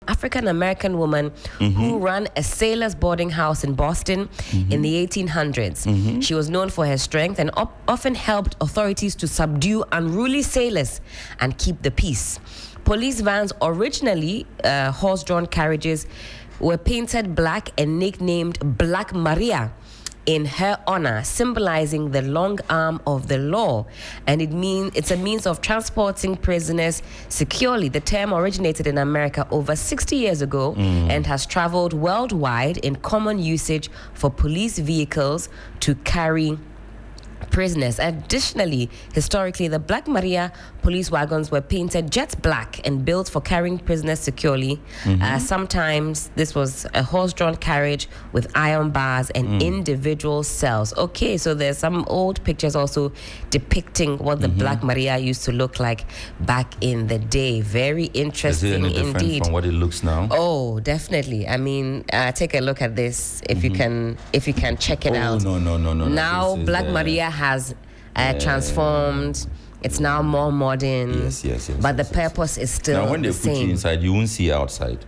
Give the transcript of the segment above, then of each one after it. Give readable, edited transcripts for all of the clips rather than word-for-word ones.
African-American woman who ran a sailors' boarding house in Boston in the 1800s. She was known for her strength and often helped authorities to subdue unruly sailors and keep the peace. Police vans, originally horse-drawn carriages, were painted black and nicknamed Black Maria in her honor, symbolizing the long arm of the law. And it's a means of transporting prisoners securely. The term originated in America over 60 years ago and has traveled worldwide in common usage for police vehicles to carry prisoners. Additionally, historically, the Black Maria police wagons were painted jet black and built for carrying prisoners securely. Sometimes this was a horse-drawn carriage with iron bars and individual cells. Okay, so there's some old pictures also depicting what the Black Maria used to look like back in the day. Very interesting. Is it any different from what it looks now? Oh, definitely. I mean, take a look at this if you can check it out. No. Now Black Maria has transformed. It's now more modern. Yes. But the purpose is still now, when they the put same. you inside, you won't see outside.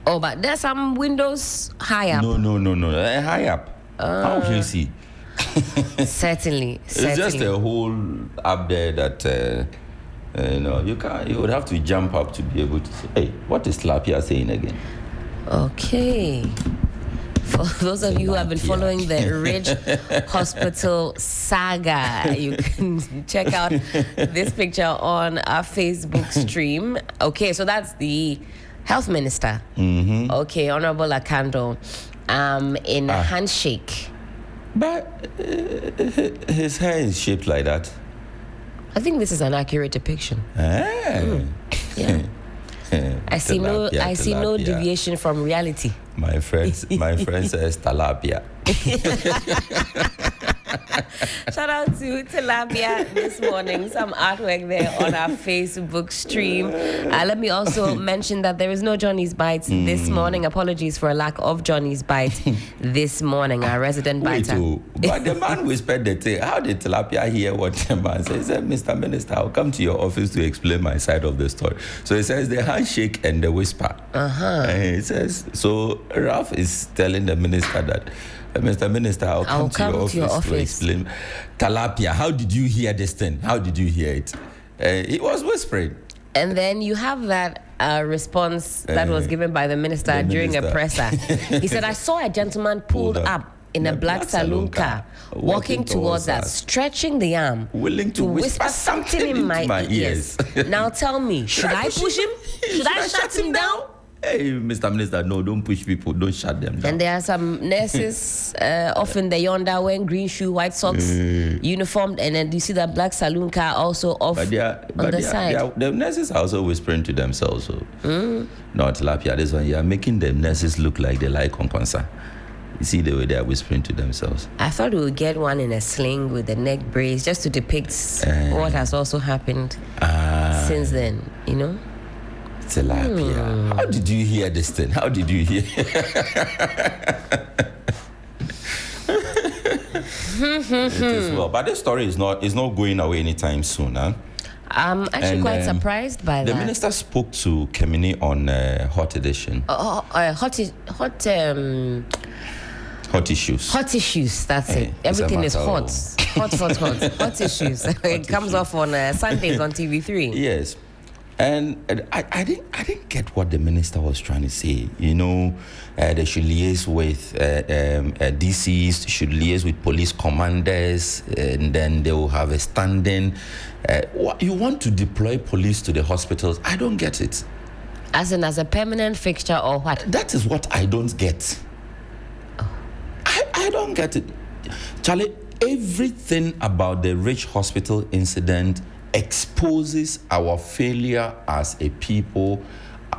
Oh, but there's some windows high up. No. High up. How can you see? Certainly. It's just a hole up there that you would have to jump up to be able to see. Hey, what is Lapia saying again? Okay. For those of you who have been following the Ridge Hospital saga, you can check out this picture on our Facebook stream. Okay, so that's the health minister. Okay, Honorable Akando, in a handshake. But his hair is shaped like that. I think this is an accurate depiction. Yeah. I see no deviation from reality. My friend says tilapia. Shout out to Tilapia this morning. Some artwork there on our Facebook stream. Let me also mention that there is no Johnny's Bites this morning. Apologies for a lack of Johnny's Bites this morning. Our resident biter. But the man whispered the thing. How did Tilapia hear what the man said? He said, Mr. Minister, I'll come to your office to explain my side of the story. So he says the handshake and the whisper. And he says, so Ralph is telling the minister that, Mr. Minister, I'll come to your office to explain. Tilapia, how did you hear this thing? How did you hear it? He was whispering. And then you have that response that was given by the minister during a presser. He said, I saw a gentleman pulled up in a black saloon car, walking towards us, stretching the arm, willing to whisper something in my ears. Now tell me, should I push him? Should I shut him down? Hey, Mr. Minister, no, don't push people. Don't shut them down. And there are some nurses, often the yonder wearing green shoe, white socks, uniformed, and then you see that black saloon car also off on the side. The nurses are also whispering to themselves. So. No, Tilapia, this one, you are making the nurses look like they like Konkonsa. You see the way they are whispering to themselves. I thought we would get one in a sling with a neck brace just to depict what has also happened since then, you know? Tilapia. How did you hear this thing? How did you hear? It is well, but this story is not going away anytime soon, huh? I'm actually quite surprised by that. The minister spoke to Kemini on Hot Edition. Hot issues. Hot issues, that's it. Everything is hot. Hot issues. It comes off on Sundays on TV3. Yes. And I didn't get what the minister was trying to say. You know, they should liaise with DCs, should liaise with police commanders, and then they will have a standing. You want to deploy police to the hospitals? I don't get it. As a permanent fixture or what? That is what I don't get. I don't get it. Charlie, everything about the Rich Hospital incident exposes our failure as a people,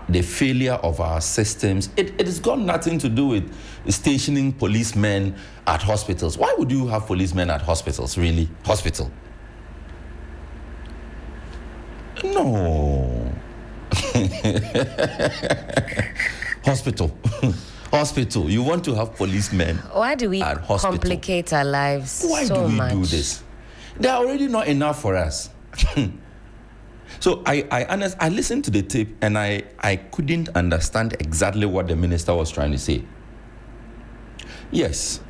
the failure of our systems. It has got nothing to do with stationing policemen at hospitals. Why would you have policemen at hospitals, really? Hospital? No. Hospital. You want to have policemen. Why do we complicate our lives so much? Why do we do this? They are already not enough for us. So I listened to the tape and I couldn't understand exactly what the minister was trying to say. Yes,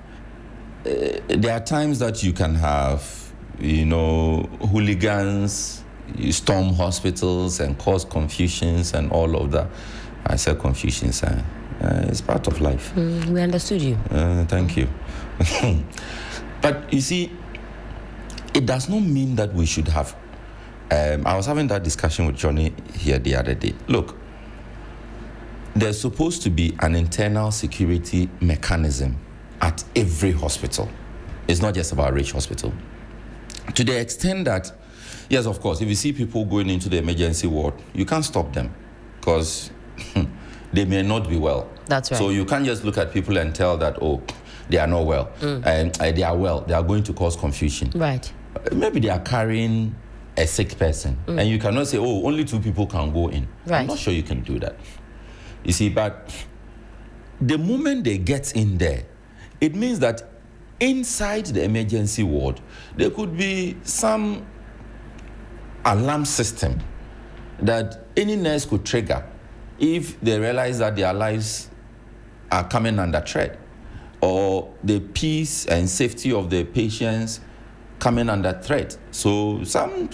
there are times that you can have, hooligans, storm hospitals and cause confusions and all of that. I said confusions, it's part of life. We understood you. Thank you. But you see, it does not mean that we should have. I was having that discussion with Johnny here the other day. Look, there's supposed to be an internal security mechanism at every hospital. It's not just about Rich Hospital. To the extent that, yes, of course, if you see people going into the emergency ward, you can't stop them because they may not be well. That's right. So you can't just look at people and tell that, they are not well. And they are well. They are going to cause confusion. Right. Maybe they are carrying a sick person, and you cannot say, only 2 people can go in. Right. I'm not sure you can do that. You see, but the moment they get in there, it means that inside the emergency ward, there could be some alarm system that any nurse could trigger if they realize that their lives are coming under threat, or the peace and safety of the patients coming under threat. So some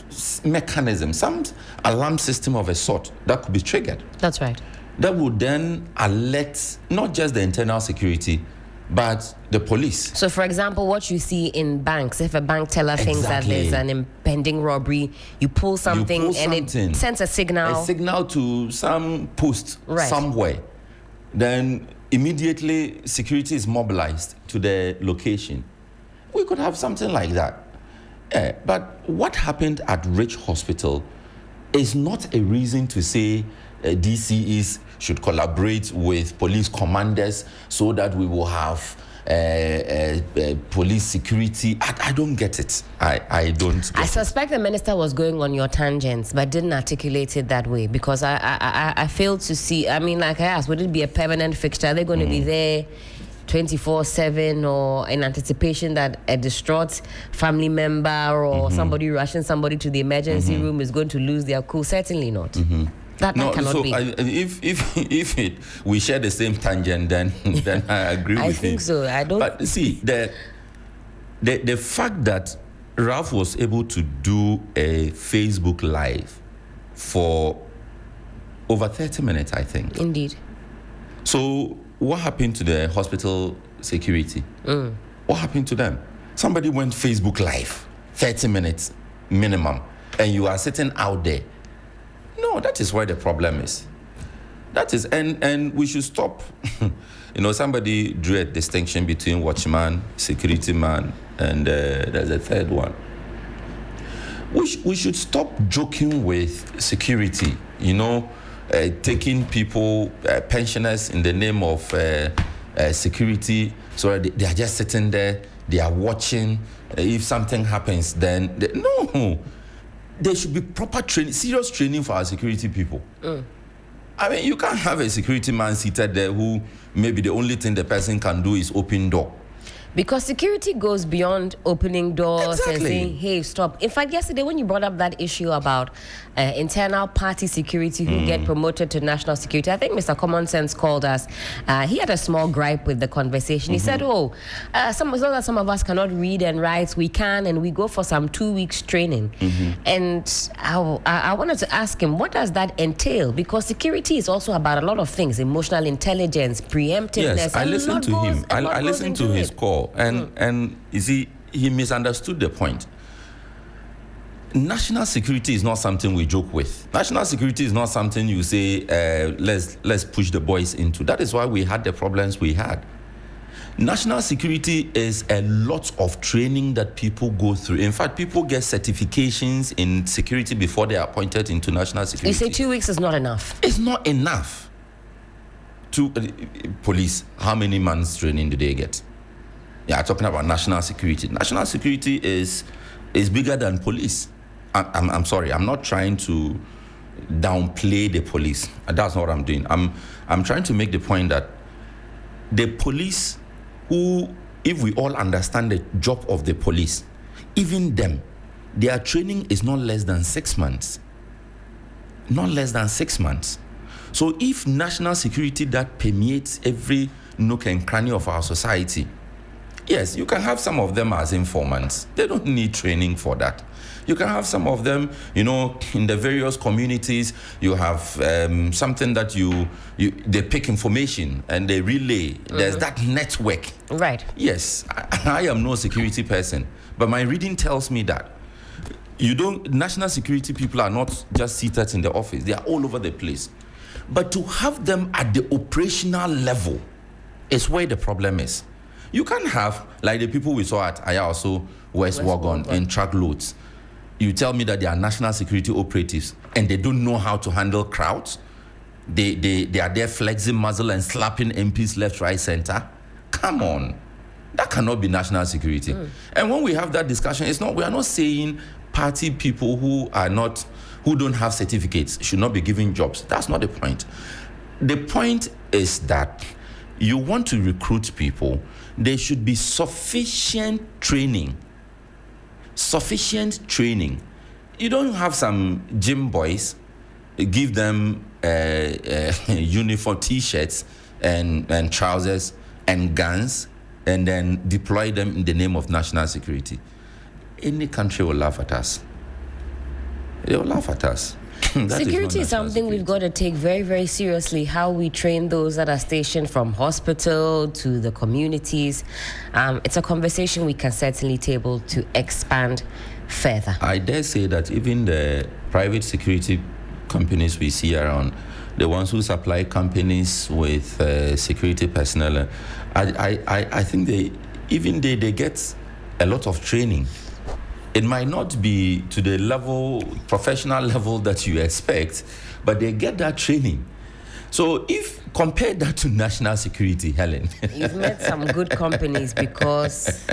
mechanism, some alarm system of a sort that could be triggered. That's right. That would then alert not just the internal security, but the police. So, for example, what you see in banks, if a bank teller thinks that there's an impending robbery, you pull something and it sends a signal. A signal to some post somewhere. Then immediately security is mobilized to the location. We could have something like that. But what happened at Rich Hospital is not a reason to say DCEs should collaborate with police commanders so that we will have police security. I don't get it. I don't get I suspect the minister was going on your tangents, but didn't articulate it that way, because I failed to see. I mean, like I asked, would it be a permanent fixture? Are they going to be there 24/7, or in anticipation that a distraught family member or somebody rushing somebody to the emergency room is going to lose their cool? Certainly not. That cannot be. If we share the same tangent, then I agree with you. I think so. I don't. But see, the fact that Ralph was able to do a Facebook Live for over 30 minutes, I think. Indeed. So what happened to the hospital security? What happened to them? Somebody went Facebook Live, 30 minutes minimum, and you are sitting out there. No, that is where the problem is. That is, and we should stop. Somebody drew a distinction between watchman, security man, and there's a third one. We should stop joking with security, taking people, pensioners, in the name of security. So they are just sitting there, they are watching. If something happens, then no. There should be proper training, serious training for our security people. I mean, you can't have a security man seated there who maybe the only thing the person can do is open door. Because security goes beyond opening doors and saying, hey, stop. In fact, yesterday when you brought up that issue about internal party security who get promoted to national security, I think Mr. Common Sense called us. He had a small gripe with the conversation. He said, some of us cannot read and write. We can, and we go for some 2 weeks training. And I wanted to ask him, what does that entail? Because security is also about a lot of things, emotional intelligence, preemptiveness. Yes, I listened to him. I listened to his call. And you see, he misunderstood the point. National security is not something we joke with. National security is not something you say, let's push the boys into. That is why we had the problems we had. National security is a lot of training that people go through. In fact, people get certifications in security before they are appointed into national security. You say 2 weeks is not enough. It's not enough. To police, how many months training do they get? Yeah, talking about national security. National security is bigger than police. I'm sorry. I'm not trying to downplay the police. That's not what I'm doing. I'm trying to make the point that the police, who, if we all understand the job of the police, even them, their training is not less than 6 months. not less than 6 months. So if national security that permeates every nook and cranny of our society, yes, you can have some of them as informants. They don't need training for that. You can have some of them, in the various communities. You have something that they pick information and they relay. There's that network. Right. Yes, I am no security person, but my reading tells me that national security people are not just seated in the office. They are all over the place. But to have them at the operational level is where the problem is. You can't have, like the people we saw at Ayaso, West Wagon, in truckloads. You tell me that they are national security operatives and they don't know how to handle crowds. They are there flexing muzzle and slapping MPs left, right, center. Come on. That cannot be national security. And when we have that discussion, we are not saying party people who don't have certificates should not be given jobs. That's not the point. The point is that you want to recruit people, there should be sufficient training. You don't have some gym boys, give them uniform T-shirts and trousers and guns, and then deploy them in the name of national security. Any country will laugh at us. They will laugh at us. Security is something we've got to take very, very seriously. How we train those that are stationed from hospital to the communities. It's a conversation we can certainly table to expand further. I dare say that even the private security companies we see around, the ones who supply companies with security personnel, I think they get a lot of training. It might not be to the professional level that you expect, but they get that training. So if compare that to national security, Helen. You've met some good companies, because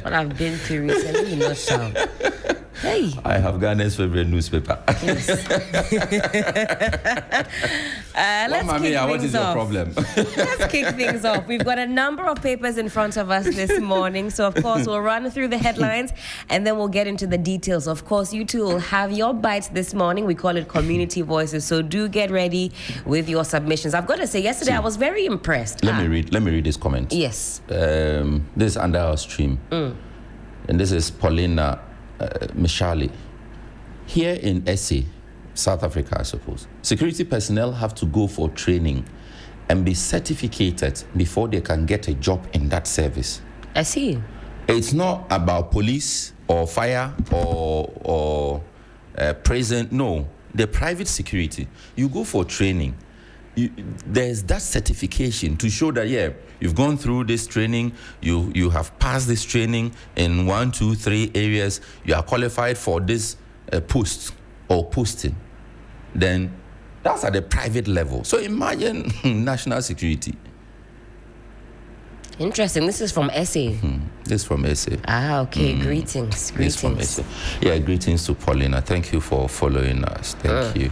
what I've been through recently, you know, so. Hey. I have Ghana's favorite newspaper. Yes. What is your problem? Let's kick things off. We've got a number of papers in front of us this morning. So, of course, we'll run through the headlines and then we'll get into the details. Of course, you two will have your bites this morning. We call it Community Voices. So do get ready with your submissions. I've got to say, yesterday I was very impressed. Let me read this comment. Yes. This is under our stream. And this is Paulina Mishali. Here in SA, South Africa, I suppose, security personnel have to go for training and be certificated before they can get a job in that service. I see. It's not about police or fire or prison. No, the private security. You go for training. There's that certification to show that, you've gone through this training, you have passed this training in 1, 2, 3 areas, you are qualified for this post or posting. Then that's at the private level. So imagine national security. Interesting. This is from SA. This is from SA. Okay. Greetings. This from SA. Yeah, greetings to Paulina. Thank you for following us. Thank you.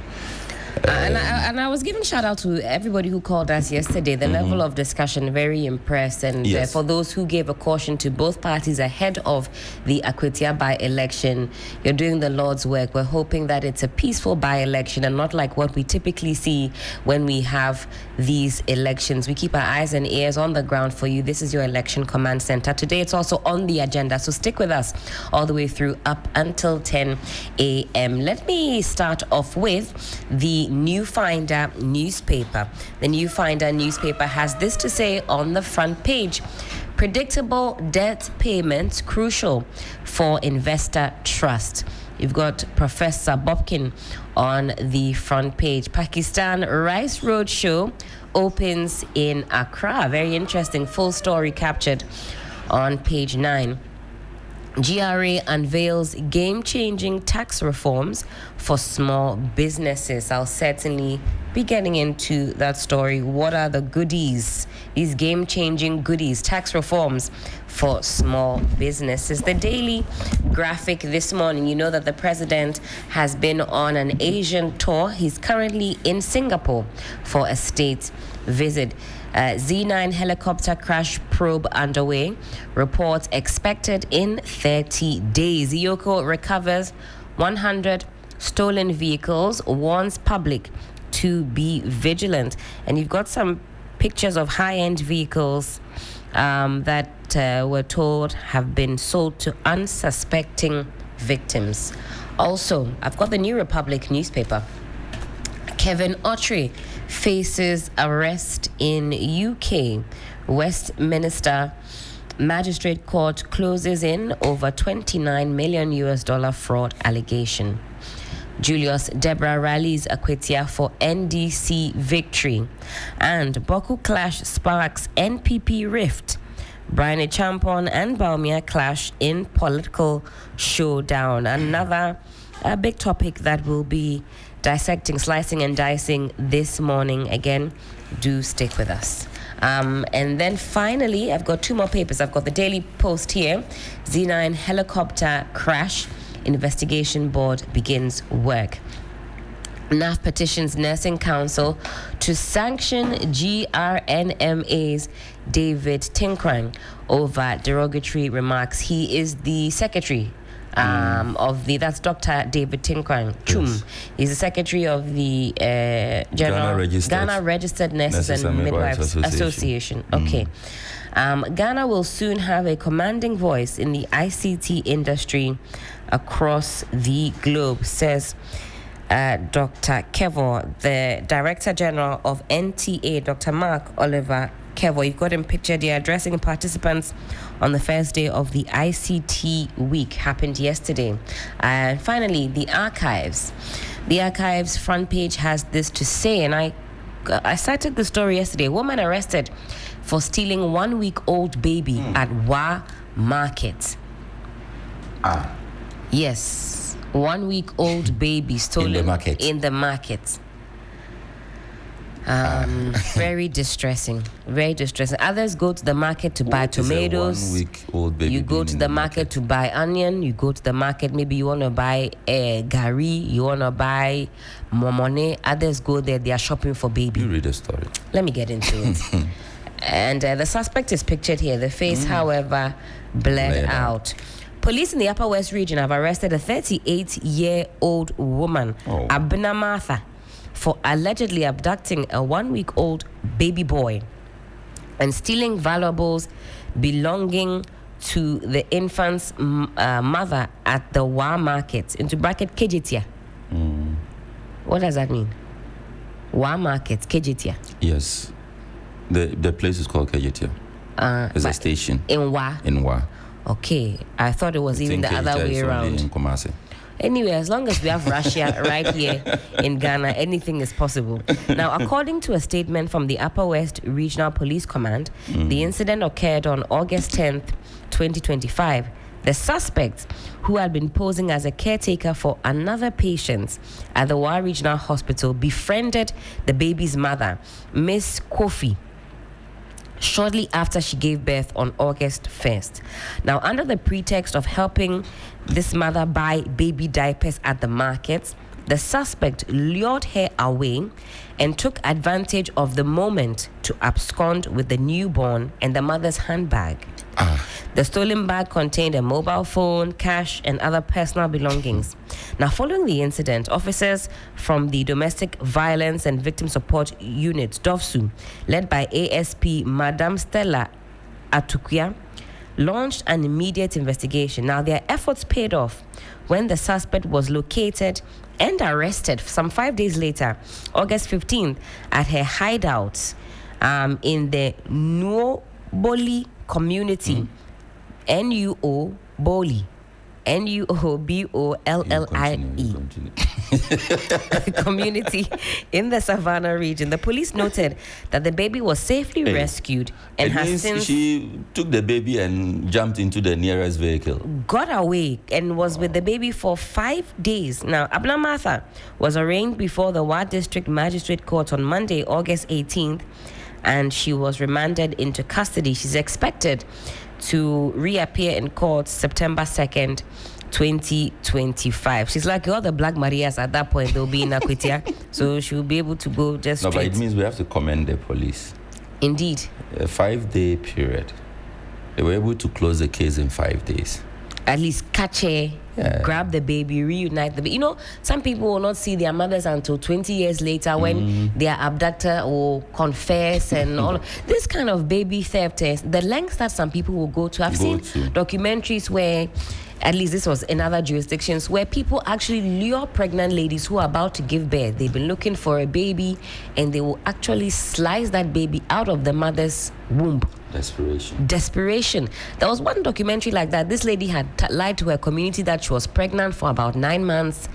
And I was giving shout out to everybody who called us yesterday. The level of discussion, very impressed. And yes. For those who gave a caution to both parties ahead of the Akwetia by-election, you're doing the Lord's work. We're hoping that it's a peaceful by-election and not like what we typically see when we have these elections. We keep our eyes and ears on the ground for you. This is your Election Command Center. Today it's also on the agenda, so stick with us all the way through up until 10 a.m. Let me start off with the New Finder newspaper. The New Finder newspaper has this to say on the front page: predictable debt payments crucial for investor trust. You've got Professor Bobkin on the front page. Pakistan Rice Roadshow opens in Accra. Very interesting. Full story captured on page 9. GRA unveils game-changing tax reforms for small businesses. I'll certainly be getting into that story. What are the goodies, these game-changing goodies, tax reforms for small businesses? The Daily Graphic this morning, you know that the president has been on an Asian tour. He's currently in Singapore for a state visit. Z9 helicopter crash probe underway. Reports expected in 30 days. Yoko recovers 100 stolen vehicles, warns public to be vigilant. And you've got some pictures of high-end vehicles that we're told have been sold to unsuspecting victims. Also, I've got the New Republic newspaper. Kevin Autry faces arrest in UK. Westminster Magistrate Court closes in over $29 million fraud allegation. Julius Deborah rallies Akwetia for NDC victory. And Boku clash sparks NPP rift. Brian Champon and Baumia clash in political showdown. Another big topic that we'll be dissecting, slicing and dicing this morning. Again, do stick with us. And then finally, I've got two more papers. I've got the Daily Post here. Z9 helicopter crash. Investigation board begins work. NAF petitions Nursing Council to sanction GRNMA's David Tinkrang over derogatory remarks. He is the secretary of the, that's Dr. David Tinkrang Chum. Yes. He's the secretary of the Ghana Registered Nurses and Midwives Association. Okay. Ghana will soon have a commanding voice in the ICT industry across the globe, says Dr. Kevo, the Director General of NTA, Dr. Mark Oliver Kevo. You've got him pictured here addressing participants on the first day of the ICT week, happened yesterday. And finally, the archives. The archives front page has this to say, and I cited the story yesterday. A woman arrested for stealing 1 week old baby at Wa Market. Yes, 1 week old baby stolen in the market. Very distressing. Very distressing. Others go to the market to buy tomatoes. 1 week old baby. You go to the market to buy onion. You go to the market. Maybe you want to buy gari. You want to buy momone. Others go there. They are shopping for baby. You read the story. Let me get into it. And the suspect is pictured here. The face, however, bled out. Police in the Upper West region have arrested a 38-year-old woman, Abna Martha, for allegedly abducting a 1 week old baby boy and stealing valuables belonging to the infant's mother at the Wa Market, into bracket Kejitia. What does that mean? Wa Market, Kejitia. Yes. The place is called Kejitia. It's a station. In Wa? In Wa. Okay. I thought it was even the other way around. In Kumasi. Anyway, as long as we have Russia right here in Ghana, anything is possible. Now, according to a statement from the Upper West Regional Police Command, the incident occurred on August 10th, 2025. The suspect, who had been posing as a caretaker for another patient at the Wa Regional Hospital, befriended the baby's mother, Miss Kofi, shortly after she gave birth on August 1st. Now, under the pretext of helping this mother buy baby diapers at the market, the suspect lured her away and took advantage of the moment to abscond with the newborn and the mother's handbag. The stolen bag contained a mobile phone, cash, and other personal belongings. Now, following the incident, officers from the Domestic Violence and Victim Support Unit, DOVSU, led by ASP Madame Stella Atukia, launched an immediate investigation. Now, their efforts paid off when the suspect was located and arrested some 5 days later, August 15th, at her hideout in the Nuoboli community, Nuo Boli, Nuobollie community in the Savannah region. The police noted that the baby was safely rescued and has since she took the baby and jumped into the nearest vehicle, got away, and was with the baby for 5 days. Now, Abna Martha was arraigned before the Wa District Magistrate Court on Monday, August 18th, and she was remanded into custody. She's expected to reappear in court September 2nd, 2025. She's like all the Black Marias at that point. They'll be in Akwetia, so she'll be able to go just straight. No, but it means we have to commend the police. Indeed. A 5 day period. They were able to close the case in 5 days. at least catch her, grab the baby, reunite the baby. You know, some people will not see their mothers until 20 years later when their abductor will confess and all. This kind of baby theft is the lengths that some people will go to. I've seen documentaries where, at least this was in other jurisdictions, where people actually lure pregnant ladies who are about to give birth. They've been looking for a baby, and they will actually slice that baby out of the mother's womb. Desperation. There was one documentary like that. This lady had lied to her community that she was pregnant for about 9 months.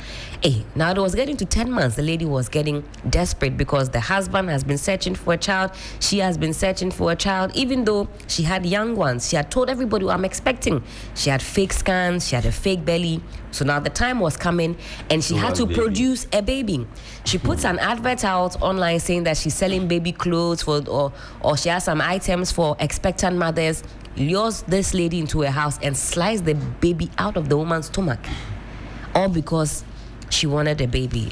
Now it was getting to 10 months. The lady was getting desperate because the husband has been searching for a child. She has been searching for a child, even though she had young ones. She had told everybody, I'm expecting. She had fake scans. She had a fake belly. So now the time was coming, and she had to produce a baby. She puts an advert out online saying that she's selling baby clothes or she has some items for expectant mothers. Lures this lady into her house and slice the baby out of the woman's stomach, all because she wanted a baby.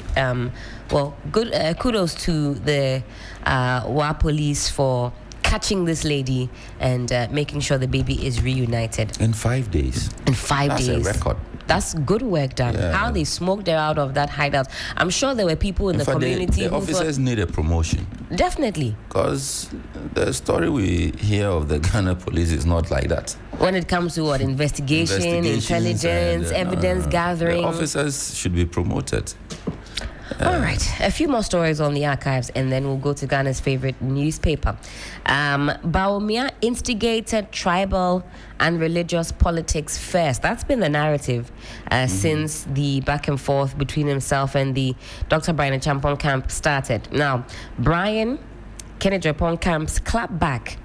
Kudos to the WA police for catching this lady and making sure the baby is reunited. In 5 days. That's a record. That's good work done. Yeah. How they smoked her out of that hideout. I'm sure there were people in the community the officers need a promotion. Definitely. Because the story we hear of the Ghana police is not like that. When it comes to investigation, intelligence, evidence gathering. The officers should be promoted. All right, a few more stories on the archives, and then we'll go to Ghana's favorite newspaper. Bawumia instigated tribal and religious politics first. That's been the narrative since the back and forth between himself and the Dr. Brian Champon camp started. Now, Brian Kennedy Champon camp's clap back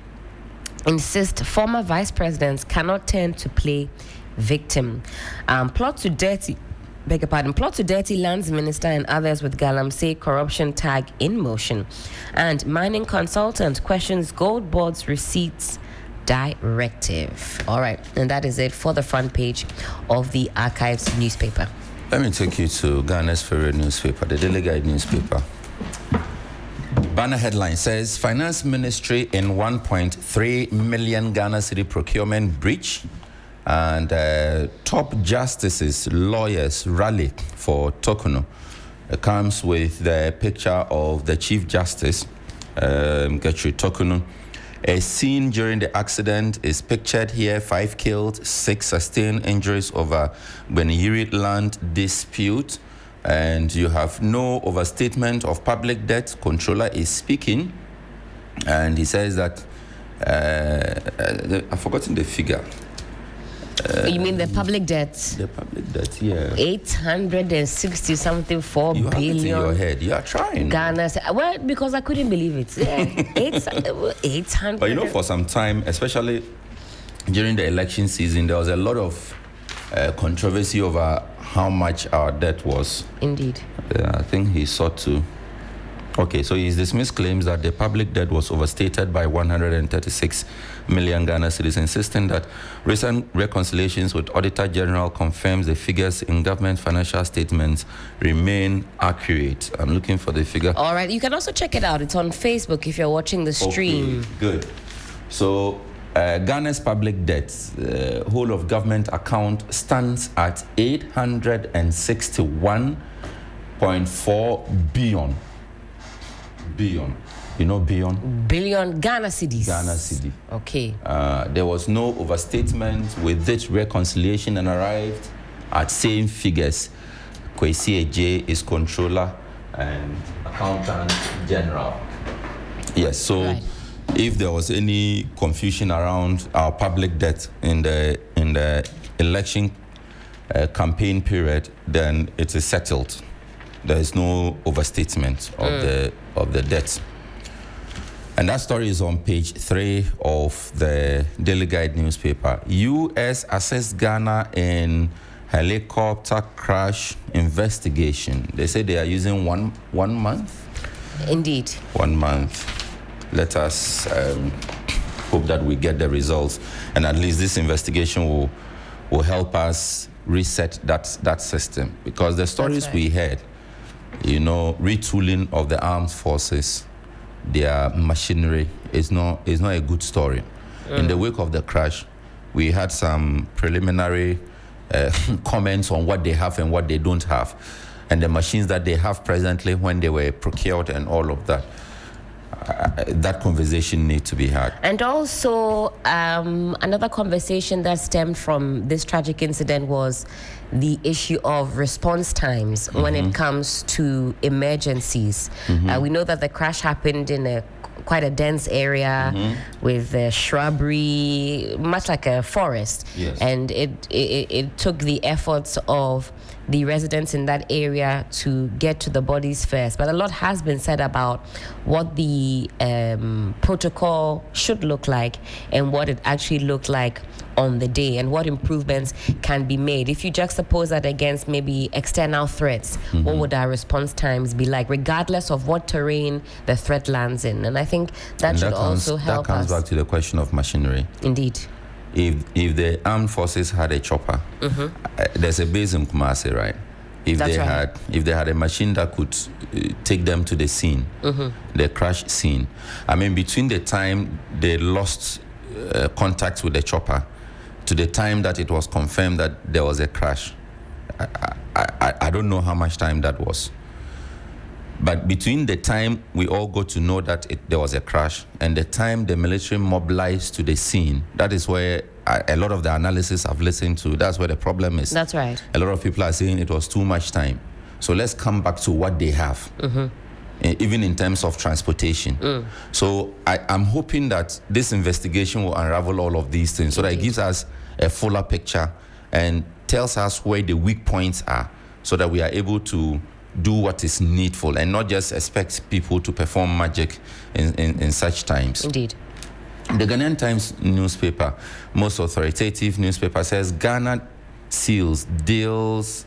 insist former vice presidents cannot turn to play victim. Plot to dirty lands minister and others with Galamsey corruption tag in motion. And mining consultant questions Gold Board's receipts directive. All right, and that is it for the front page of the Archives newspaper. Let me take you to Ghana's favorite newspaper, the Daily Guide newspaper. Banner headline says, Finance Ministry in 1.3 million Ghana cedi procurement breach. And top justices, lawyers rally for Tokuno. It comes with the picture of the Chief Justice, Gertrude Tokuno. A scene during the accident is pictured here. 5 killed, 6 sustained injuries over Benihiri land dispute. And you have no overstatement of public debt. Controller is speaking. And he says that, I've forgotten the figure. You mean the public debt? The public debt, yeah. 860 something, 4 billion. You have it in your head. You are trying. Ghana, well, because I couldn't believe it. Yeah, 800. But you know, for some time, especially during the election season, there was a lot of controversy over how much our debt was. Indeed. I think he sought to. Okay, so he's dismissed claims that the public debt was overstated by 136 million Ghana cedis, insisting that recent reconciliations with Auditor General confirms the figures in government financial statements remain accurate. I'm looking for the figure. All right, you can also check it out. It's on Facebook if you're watching the stream. Okay, good. So Ghana's public debt, whole of government account, stands at 861.4 billion. Billion. You know billion? Billion Ghana cedis. Ghana cedi. Okay. There was no overstatement with this reconciliation and arrived at same figures. Kwesi Eje is controller and accountant general. Yes, so right. If there was any confusion around our public debt in the election campaign period, then it is settled. There is no overstatement of the debt. And that story is on page 3 of the Daily Guide newspaper. U.S. assessed Ghana in helicopter crash investigation. They say they are using one month. Indeed. 1 month. Let us hope that we get the results, and at least this investigation will help us reset that system. Because the stories we heard, you know, retooling of the armed forces, their machinery is not a good story. In the wake of the crash, we had some preliminary comments on what they have and what they don't have, and the machines that they have presently when they were procured and all of that. That conversation needs to be had. And also, another conversation that stemmed from this tragic incident was the issue of response times when it comes to emergencies. We know that the crash happened in quite a dense area with shrubbery, much like a forest. Yes. And it took the efforts of the residents in that area to get to the bodies first. But a lot has been said about what the protocol should look like and what it actually looked like on the day and what improvements can be made. If you juxtapose that against maybe external threats, what would our response times be like, regardless of what terrain the threat lands in? And I think that should also help us. That comes back to the question of machinery. Indeed. If the armed forces had a chopper, there's a base in Kumasi, right? If they had a machine that could take them to the scene, the crash scene. I mean, between the time they lost contact with the chopper to the time that it was confirmed that there was a crash, I don't know how much time that was. But between the time we all got to know that there was a crash and the time the military mobilized to the scene, that is where a lot of the analysis I've listened to, that's where the problem is. That's right. A lot of people are saying it was too much time. So let's come back to what they have, even in terms of transportation. So I'm hoping that this investigation will unravel all of these things so that it gives us a fuller picture and tells us where the weak points are so that we are able to do what is needful and not just expect people to perform magic in such times. Indeed. The Ghanaian Times newspaper, most authoritative newspaper, says Ghana seals deals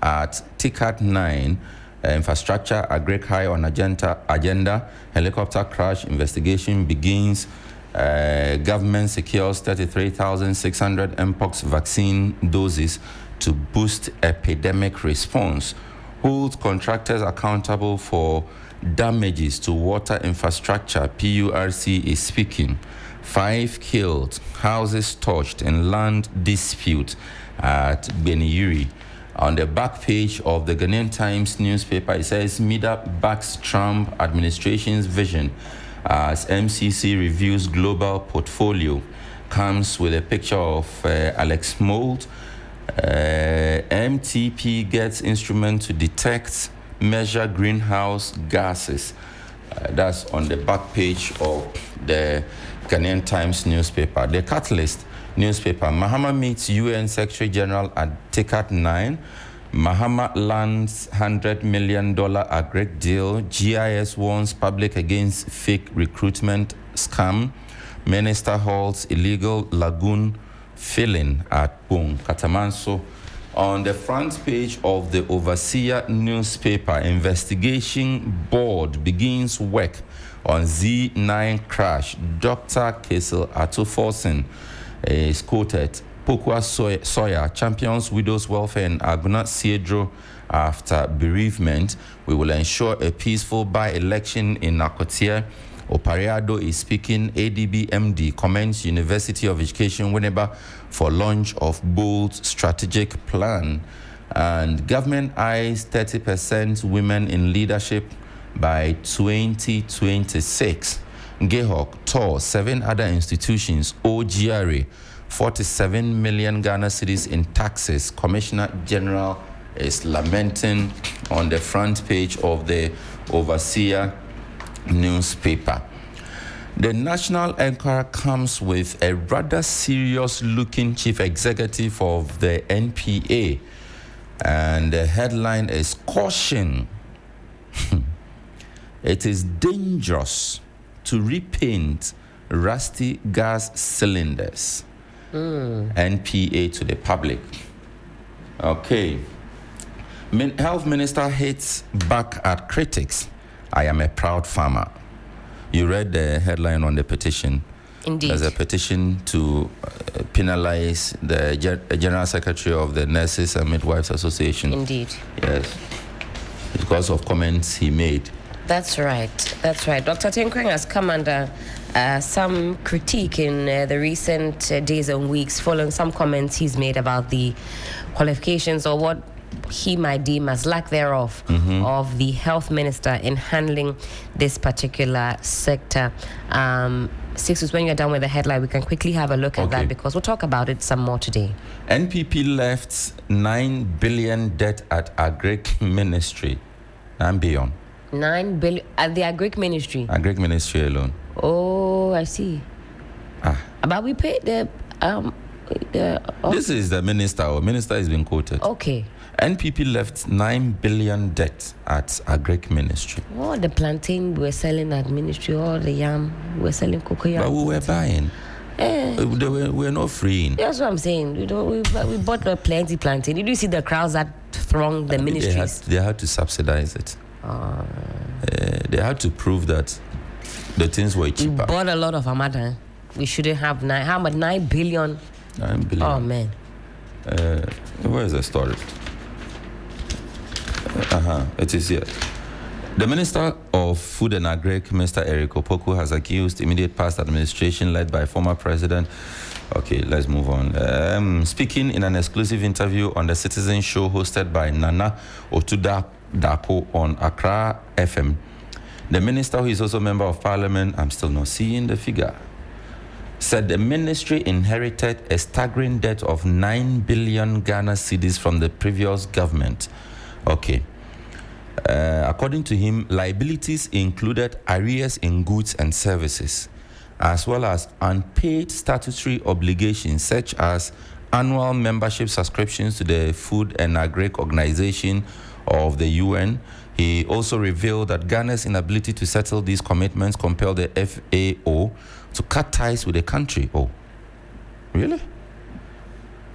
at TICAT 9. Infrastructure agri high on agenda. Helicopter crash investigation begins. Government secures 33,600 mpox vaccine doses to boost epidemic response. Holds contractors accountable for damages to water infrastructure. PURC is speaking. 5 killed, houses torched in land dispute at Beniyuri. On the back page of the Ghanaian Times newspaper, it says Mida backs Trump administration's vision as MCC reviews global portfolio. Comes with a picture of Alex Mould. MTP gets instrument to detect, measure greenhouse gases. That's on the back page of the Ghanaian Times newspaper. The Catalyst newspaper, Mahama meets UN Secretary General at TICAT 9. Mahama lands $100 million agri deal. GIS warns public against fake recruitment scam. Minister halts illegal lagoon filling at Boom, Katamanso. On the front page of the Overseer newspaper, investigation board begins work on Z9 crash. Dr. Kesel Atuforsen is quoted. Pokua Soya champions widows' welfare in Aguna Siedro after bereavement. We will ensure a peaceful by-election in Nakotia. Opariado is speaking. ADB MD commends University of Education Winneba for launch of bold strategic plan. And government eyes 30% women in leadership by 2026. Gehok, TOR, 7 other institutions, OGRA, 47 million Ghana cedis in taxes. Commissioner General is lamenting on the front page of the Overseer newspaper. The National Enquirer comes with a rather serious-looking chief executive of the NPA, and the headline is Caution. It is dangerous to repaint rusty gas cylinders. NPA to the public. Okay. Health Minister hits back at critics. I am a proud farmer. You read the headline on the petition. Indeed. There's a petition to penalize the General Secretary of the Nurses and Midwives Association. Indeed. Yes. Because of comments he made. That's right. That's right. Dr. Tinkrang has come under some critique in the recent days and weeks following some comments he's made about the qualifications or what he might deem as lack thereof of the health minister in handling this particular sector. Sixtus, when you're done with the headline, we can quickly have a look at that because we'll talk about it some more today. NPP left 9 billion debt at Agric Ministry and beyond. 9 billion at the Agric Ministry? Agric Ministry alone. Oh, I see. But we paid the This is the minister. Or minister has been quoted. Okay. NPP left 9 billion debt at Agric Ministry. Oh, the plantain we were selling at ministry, all the yam we were selling cocoa. But we were buying. We were not freeing. That's what I'm saying. We bought plenty plantain. Did you see the crowds that thronged the ministries? They had to subsidize it. They had to prove that the things were cheaper. We bought a lot of Amada. We shouldn't have 9. How much? 9 billion? 9 billion. Oh, man. Where is the story? It is here. The Minister of Food and Agric, Mr. Eric Opoku, has accused immediate past administration led by former President. Okay, let's move on. Speaking in an exclusive interview on the Citizen Show hosted by Nana Otuda Dako on Accra FM, the minister, who is also member of parliament, I'm still not seeing the figure, said the ministry inherited a staggering debt of 9 billion Ghana cedis from the previous government. Okay. According to him, liabilities included arrears in goods and services, as well as unpaid statutory obligations such as annual membership subscriptions to the Food and Agric Organization of the UN. He also revealed that Ghana's inability to settle these commitments compelled the FAO to cut ties with the country. Oh, really?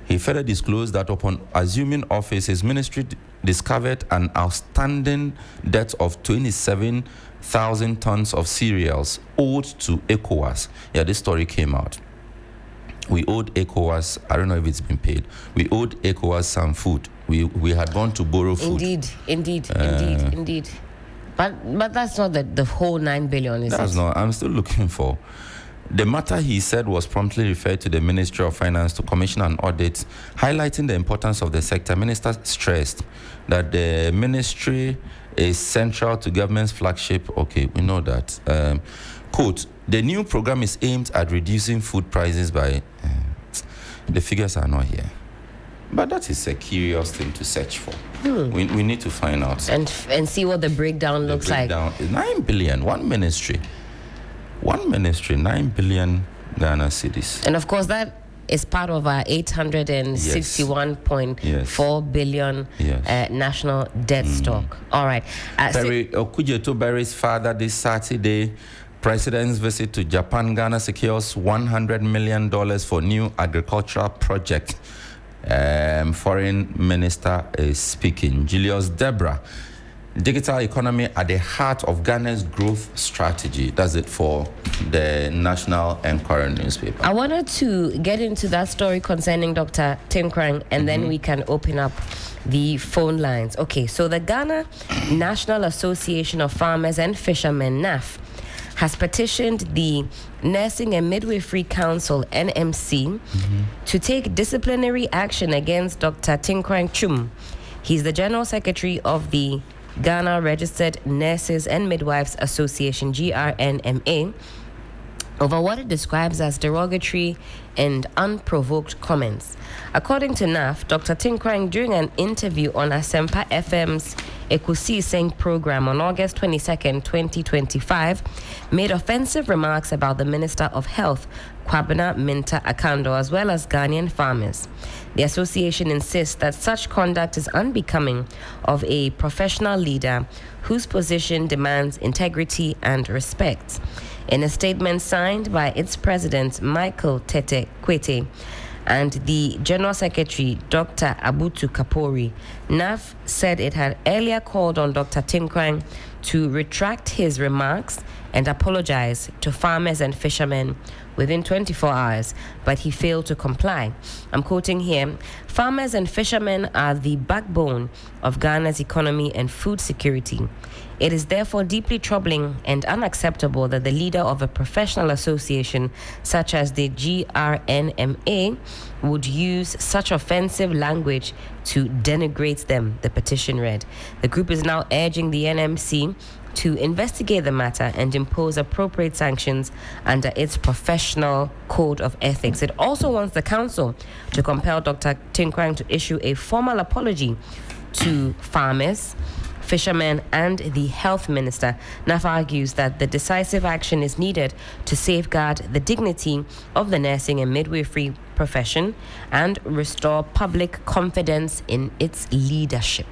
He further disclosed that upon assuming office, his ministry discovered an outstanding debt of 27,000 tons of cereals owed to ECOWAS. Yeah, this story came out. We owed ECOWAS, I don't know if it's been paid. We owed ECOWAS some food. We had gone to borrow food. Indeed. But that's not the whole 9 billion, is it? That's not. I'm still looking for. The matter, he said, was promptly referred to the Ministry of Finance to commission an audit, highlighting the importance of the sector. Minister stressed that the ministry is central to government's flagship. Okay, we know that. Quote, the new program is aimed at reducing food prices by... the figures are not here. But that is a curious thing to search for. We need to find out. And see what the breakdown looks like. 9 billion, one ministry. 9 billion Ghana cedis. And of course, that is part of our 861.4 billion national debt stock. All right. Barry Okujeto Barry's father this Saturday. President's visit to Japan. Ghana secures $100 million for new agricultural project. Foreign Minister is speaking. Julius Debra. Digital economy at the heart of Ghana's growth strategy. That's it for the National and Current newspaper. I wanted to get into that story concerning Dr. Tinkrang, and then we can open up the phone lines. Okay, so the Ghana National Association of Farmers and Fishermen, NAF, has petitioned the Nursing and Midwifery Council, NMC, to take disciplinary action against Dr. Tinkrang Chum. He's the General Secretary of the Ghana Registered Nurses and Midwives Association, GRNMA, over what it describes as derogatory and unprovoked comments. According to NAF, Dr. Tinkrang, during an interview on Asempa FM's Ekusi Sing program on August 22nd, 2025, made offensive remarks about the Minister of Health, Kwabena Minta Akando, as well as Ghanaian farmers. The association insists that such conduct is unbecoming of a professional leader whose position demands integrity and respect. In a statement signed by its president, Michael Tete Kwete, and the General Secretary, Dr. Abutu Kapori, NAF said it had earlier called on Dr. Tinkrang to retract his remarks and apologize to farmers and fishermen within 24 hours, but he failed to comply. I'm quoting here, "Farmers and fishermen are the backbone of Ghana's economy and food security. It is therefore deeply troubling and unacceptable that the leader of a professional association such as the GRNMA would use such offensive language to denigrate them," the petition read. The group is now urging the NMC to investigate the matter and impose appropriate sanctions under its professional code of ethics. It also wants the council to compel Dr. Tinkrang to issue a formal apology to farmers, fishermen, and the health minister. NAF argues that the decisive action is needed to safeguard the dignity of the nursing and midwifery profession and restore public confidence in its leadership.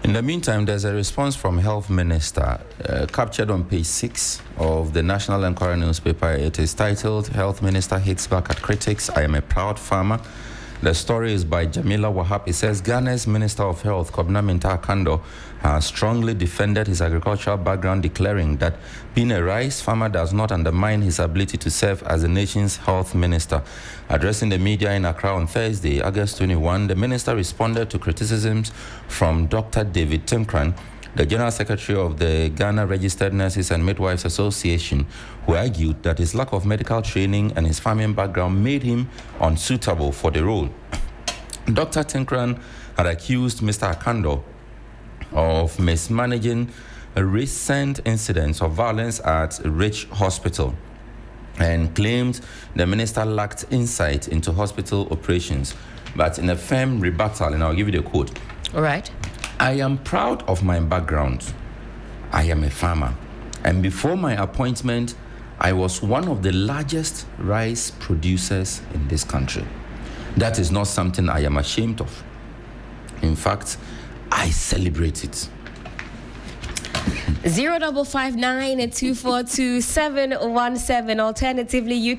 In the meantime, there's a response from Health Minister captured on page 6 of the National Enquirer newspaper. It is titled, "Health Minister Hits Back at Critics. I am a proud farmer." The story is by Jamila Wahab. It says, Ghana's Minister of Health, Kobna Minta Akando, has strongly defended his agricultural background, declaring that being a rice farmer does not undermine his ability to serve as the nation's health minister. Addressing the media in Accra on Thursday, August 21, the minister responded to criticisms from Dr. David Tinkrang, the General Secretary of the Ghana Registered Nurses and Midwives Association, who argued that his lack of medical training and his farming background made him unsuitable for the role. Dr. Tinkrang had accused Mr. Akando of mismanaging recent incidents of violence at Rich Hospital and claimed the minister lacked insight into hospital operations. But in a firm rebuttal, and I'll give you the quote. All right. "I am proud of my background. I am a farmer. And before my appointment, I was one of the largest rice producers in this country. That is not something I am ashamed of. In fact, I celebrate it." 0559 242 717. Alternatively, you